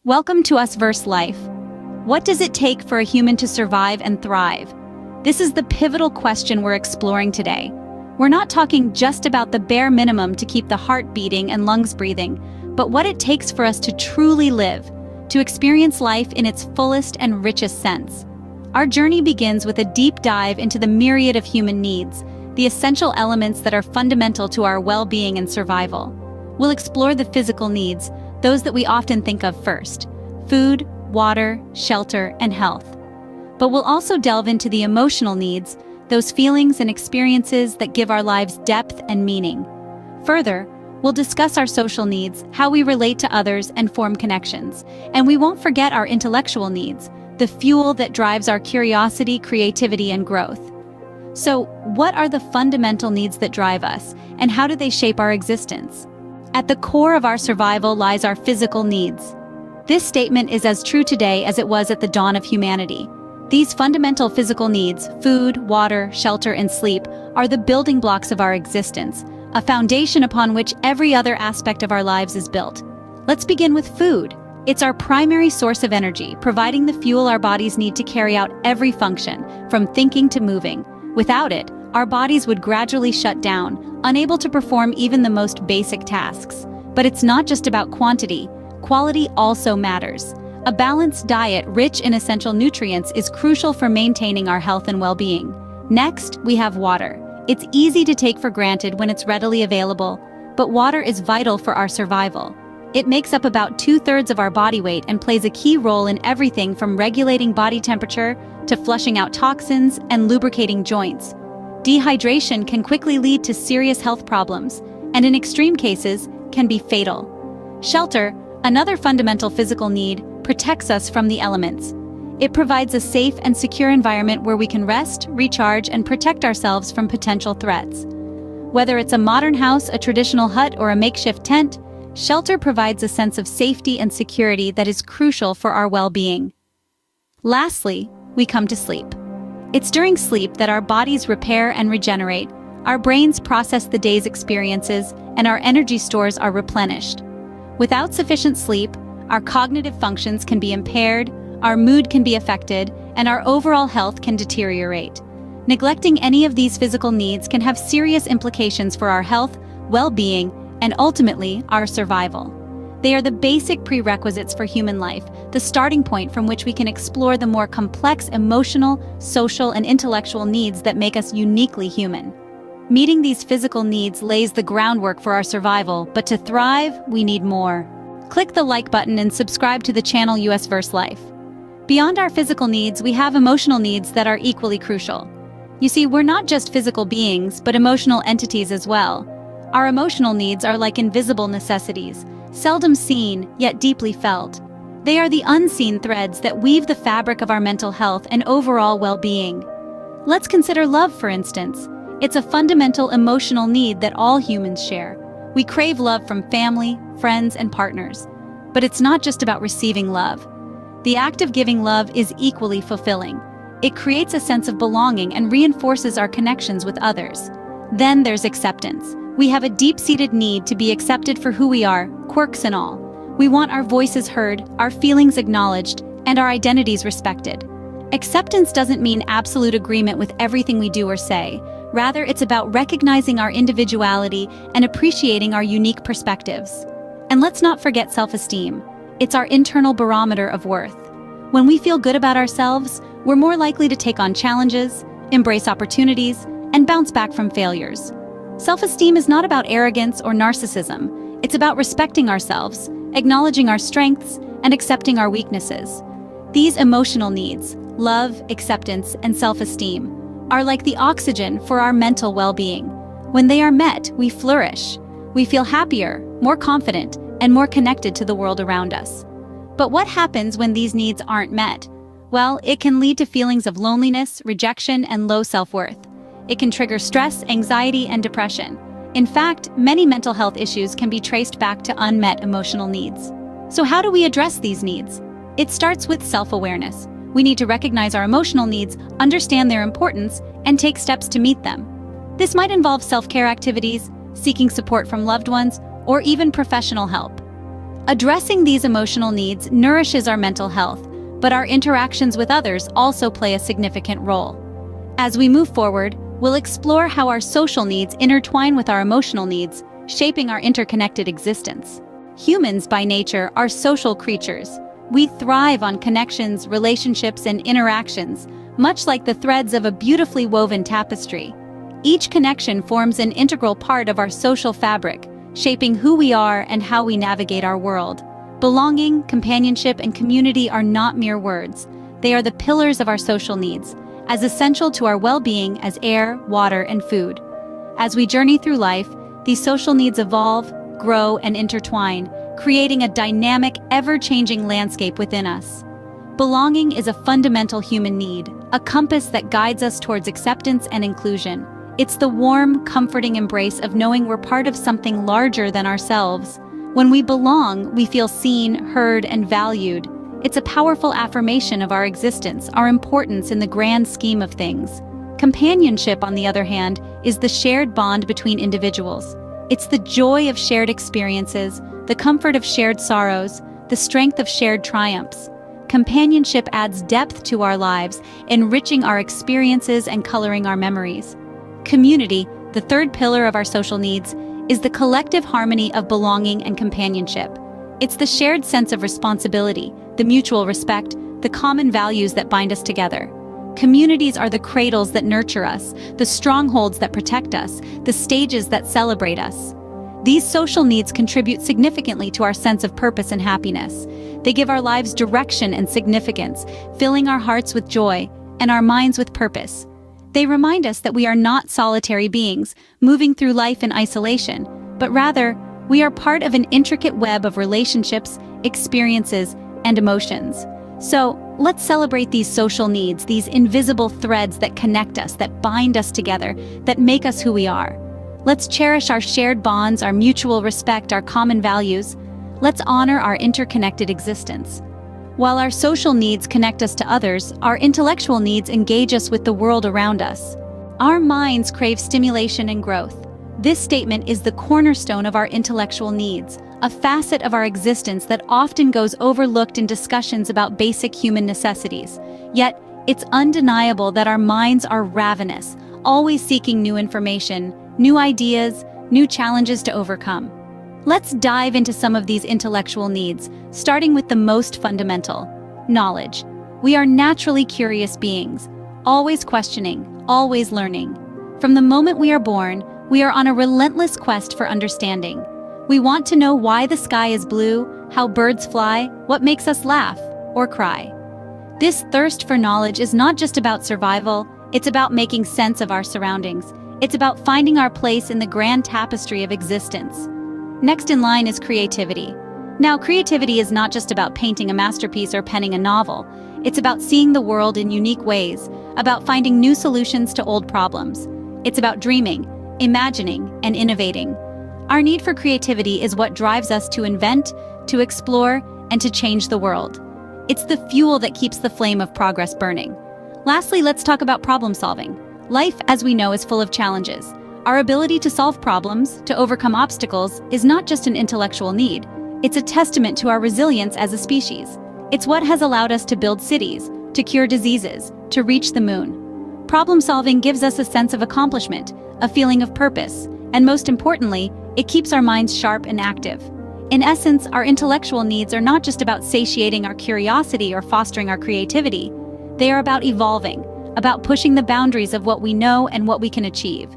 Welcome to Us vs. Life. What does it take for a human to survive and thrive? This is the pivotal question we're exploring today. We're not talking just about the bare minimum to keep the heart beating and lungs breathing, but what it takes for us to truly live, to experience life in its fullest and richest sense. Our journey begins with a deep dive into the myriad of human needs, the essential elements that are fundamental to our well-being and survival. We'll explore the physical needs, those that we often think of first: food, water, shelter, and health. But we'll also delve into the emotional needs, those feelings and experiences that give our lives depth and meaning. Further, we'll discuss our social needs, how we relate to others and form connections. And we won't forget our intellectual needs, the fuel that drives our curiosity, creativity, and growth. So, what are the fundamental needs that drive us, and how do they shape our existence? At the core of our survival lies our physical needs. This statement is as true today as it was at the dawn of humanity. These fundamental physical needs, food, water, shelter, and sleep, are the building blocks of our existence, a foundation upon which every other aspect of our lives is built. Let's begin with food. It's our primary source of energy, providing the fuel our bodies need to carry out every function, from thinking to moving. Without it, our bodies would gradually shut down, unable to perform even the most basic tasks. But it's not just about quantity. Quality also matters. A balanced diet rich in essential nutrients is crucial for maintaining our health and well-being. Next, we have water. It's easy to take for granted when it's readily available, but water is vital for our survival. It makes up about 2/3 of our body weight and plays a key role in everything from regulating body temperature to flushing out toxins and lubricating joints. Dehydration can quickly lead to serious health problems, and in extreme cases, can be fatal. Shelter, another fundamental physical need, protects us from the elements. It provides a safe and secure environment where we can rest, recharge, and protect ourselves from potential threats. Whether it's a modern house, a traditional hut, or a makeshift tent, shelter provides a sense of safety and security that is crucial for our well-being. Lastly, we come to sleep. It's during sleep that our bodies repair and regenerate, our brains process the day's experiences, and our energy stores are replenished. Without sufficient sleep, our cognitive functions can be impaired, our mood can be affected, and our overall health can deteriorate. Neglecting any of these physical needs can have serious implications for our health, well-being, and ultimately, our survival. They are the basic prerequisites for human life, the starting point from which we can explore the more complex emotional, social, and intellectual needs that make us uniquely human. Meeting these physical needs lays the groundwork for our survival, but to thrive, we need more. Click the like button and subscribe to the channel Us vs. Life. Beyond our physical needs, we have emotional needs that are equally crucial. You see, we're not just physical beings, but emotional entities as well. Our emotional needs are like invisible necessities, seldom seen, yet deeply felt. They are the unseen threads that weave the fabric of our mental health and overall well-being. Let's consider love, for instance. It's a fundamental emotional need that all humans share. We crave love from family, friends, and partners. But it's not just about receiving love. The act of giving love is equally fulfilling. It creates a sense of belonging and reinforces our connections with others. Then there's acceptance. We have a deep-seated need to be accepted for who we are, quirks and all. We want our voices heard, our feelings acknowledged, and our identities respected. Acceptance doesn't mean absolute agreement with everything we do or say. Rather, it's about recognizing our individuality and appreciating our unique perspectives. And let's not forget self-esteem. It's our internal barometer of worth. When we feel good about ourselves, we're more likely to take on challenges, embrace opportunities, and bounce back from failures. Self-esteem is not about arrogance or narcissism. It's about respecting ourselves, acknowledging our strengths, and accepting our weaknesses. These emotional needs, love, acceptance, and self-esteem, are like the oxygen for our mental well-being. When they are met, we flourish. We feel happier, more confident, and more connected to the world around us. But what happens when these needs aren't met? Well, it can lead to feelings of loneliness, rejection, and low self-worth. It can trigger stress, anxiety, and depression. In fact, many mental health issues can be traced back to unmet emotional needs. So how do we address these needs? It starts with self-awareness. We need to recognize our emotional needs, understand their importance, and take steps to meet them. This might involve self-care activities, seeking support from loved ones, or even professional help. Addressing these emotional needs nourishes our mental health, but our interactions with others also play a significant role. As we move forward, we'll explore how our social needs intertwine with our emotional needs, shaping our interconnected existence. Humans, by nature, are social creatures. We thrive on connections, relationships, and interactions, much like the threads of a beautifully woven tapestry. Each connection forms an integral part of our social fabric, shaping who we are and how we navigate our world. Belonging, companionship, and community are not mere words. They are the pillars of our social needs, as essential to our well-being as air, water, and food. As we journey through life, these social needs evolve, grow, and intertwine, creating a dynamic, ever-changing landscape within us. Belonging is a fundamental human need, a compass that guides us towards acceptance and inclusion. It's the warm, comforting embrace of knowing we're part of something larger than ourselves. When we belong, we feel seen, heard, and valued. It's a powerful affirmation of our existence, our importance in the grand scheme of things. Companionship, on the other hand, is the shared bond between individuals. It's the joy of shared experiences, the comfort of shared sorrows, the strength of shared triumphs. Companionship adds depth to our lives, enriching our experiences and coloring our memories. Community, the third pillar of our social needs, is the collective harmony of belonging and companionship. It's the shared sense of responsibility, the mutual respect, the common values that bind us together. Communities are the cradles that nurture us, the strongholds that protect us, the stages that celebrate us. These social needs contribute significantly to our sense of purpose and happiness. They give our lives direction and significance, filling our hearts with joy and our minds with purpose. They remind us that we are not solitary beings, moving through life in isolation, but rather, we are part of an intricate web of relationships, experiences, and emotions. So, let's celebrate these social needs, these invisible threads that connect us, that bind us together, that make us who we are. Let's cherish our shared bonds, our mutual respect, our common values. Let's honor our interconnected existence. While our social needs connect us to others, our intellectual needs engage us with the world around us. Our minds crave stimulation and growth. This statement is the cornerstone of our intellectual needs, a facet of our existence that often goes overlooked in discussions about basic human necessities. Yet, it's undeniable that our minds are ravenous, always seeking new information, new ideas, new challenges to overcome. Let's dive into some of these intellectual needs, starting with the most fundamental: knowledge. We are naturally curious beings, always questioning, always learning. From the moment we are born, we are on a relentless quest for understanding. We want to know why the sky is blue, how birds fly, what makes us laugh or cry. This thirst for knowledge is not just about survival, it's about making sense of our surroundings. It's about finding our place in the grand tapestry of existence. Next in line is creativity. Now, creativity is not just about painting a masterpiece or penning a novel. It's about seeing the world in unique ways, about finding new solutions to old problems. It's about dreaming, imagining, and innovating. Our need for creativity is what drives us to invent, to explore, and to change the world. It's the fuel that keeps the flame of progress burning. Lastly, let's talk about problem solving. Life, as we know, is full of challenges. Our ability to solve problems, to overcome obstacles, is not just an intellectual need. It's a testament to our resilience as a species. It's what has allowed us to build cities, to cure diseases, to reach the moon. Problem solving gives us a sense of accomplishment, a feeling of purpose, and most importantly, it keeps our minds sharp and active. In essence, our intellectual needs are not just about satiating our curiosity or fostering our creativity. They are about evolving, about pushing the boundaries of what we know and what we can achieve.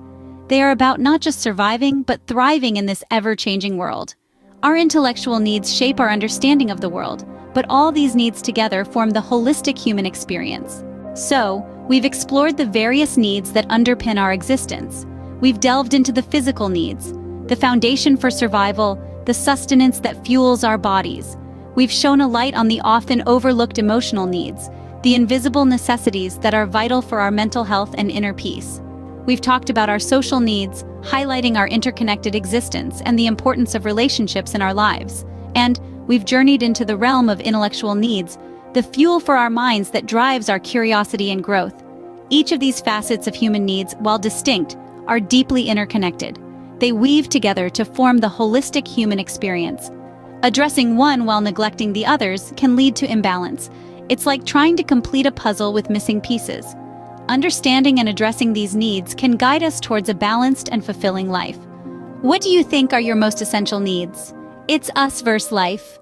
They are about not just surviving, but thriving in this ever-changing world. Our intellectual needs shape our understanding of the world, but all these needs together form the holistic human experience. So, we've explored the various needs that underpin our existence. We've delved into the physical needs, the foundation for survival, the sustenance that fuels our bodies. We've shone a light on the often overlooked emotional needs, the invisible necessities that are vital for our mental health and inner peace. We've talked about our social needs, highlighting our interconnected existence and the importance of relationships in our lives. And we've journeyed into the realm of intellectual needs, the fuel for our minds that drives our curiosity and growth. Each of these facets of human needs, while distinct, are deeply interconnected. They weave together to form the holistic human experience. Addressing one while neglecting the others can lead to imbalance. It's like trying to complete a puzzle with missing pieces. Understanding and addressing these needs can guide us towards a balanced and fulfilling life. What do you think are your most essential needs? It's us versus life.